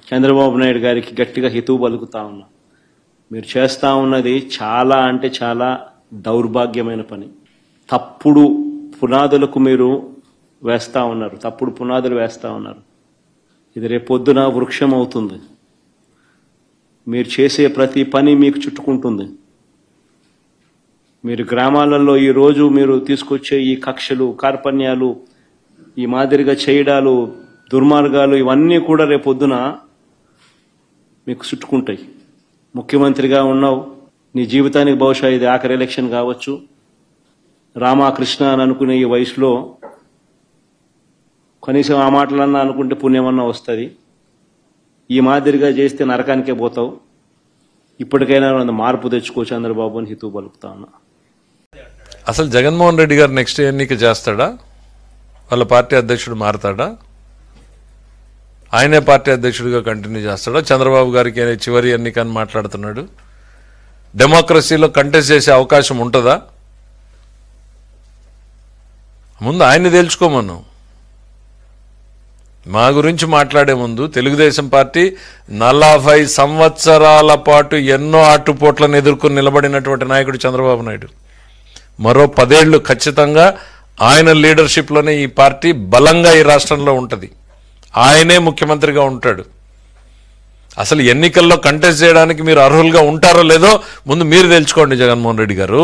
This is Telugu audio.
చంద్రబాబు నాయుడు గారికి గట్టిగా హితవు పలుకుతా ఉన్నా. మీరు చేస్తా ఉన్నది చాలా అంటే చాలా దౌర్భాగ్యమైన పని. తప్పుడు పునాదులకు మీరు వేస్తా ఉన్నారు, తప్పుడు పునాదులు వేస్తా ఉన్నారు. ఇది రేపొద్దున వృక్షం అవుతుంది. మీరు చేసే ప్రతి పని మీకు చుట్టుకుంటుంది. మీరు గ్రామాలలో ఈరోజు మీరు తీసుకొచ్చే ఈ కక్షలు, కార్పణ్యాలు, ఈ మాదిరిగా చేయడాలు, దుర్మార్గాలు ఇవన్నీ కూడా రేపొద్దున మీకు చుట్టుకుంటాయి. ముఖ్యమంత్రిగా ఉన్నావు, నీ జీవితానికి బహుశా ఇది ఆఖరి ఎలక్షన్ కావచ్చు. రామకృష్ణ అని అనుకునే ఈ వయసులో కనీసం ఆ మాటలన్నా అనుకుంటే పుణ్యమన్నా వస్తుంది. ఈ మాదిరిగా చేస్తే నరకానికే పోతావు. ఇప్పటికైనా మార్పు తెచ్చుకో చంద్రబాబు అని హితవు పలుకుతా ఉన్నా. అసలు జగన్మోహన్ రెడ్డి గారు నెక్స్ట్ ఎన్నిక చేస్తాడా? వాళ్ళ పార్టీ అధ్యక్షుడు మారతాడా? ఆయనే పార్టీ అధ్యక్షుడిగా కంటిన్యూ చేస్తాడా? చంద్రబాబు గారికి చివరి ఎన్నిక అని మాట్లాడుతున్నాడు. డెమోక్రసీలో కంటెస్ట్ చేసే అవకాశం ఉంటుందా? ముందు ఆయన్ని తేల్చుకోమను. మా గురించి మాట్లాడే ముందు తెలుగుదేశం పార్టీ 40 సంవత్సరాల పాటు ఎన్నో ఆటుపోట్లను ఎదుర్కొని నిలబడినటువంటి నాయకుడు చంద్రబాబు నాయుడు. మరో 10 ఏళ్లు ఖచ్చితంగా ఆయన లీడర్షిప్లోనే ఈ పార్టీ బలంగా ఈ రాష్ట్రంలో ఉంటుంది. ఆయనే ముఖ్యమంత్రిగా ఉంటాడు. అసలు ఎన్నికల్లో కంటెస్ట్ చేయడానికి మీరు అర్హులుగా ఉంటారో లేదో ముందు మీరు తెలుసుకోండి జగన్మోహన్ రెడ్డి గారు.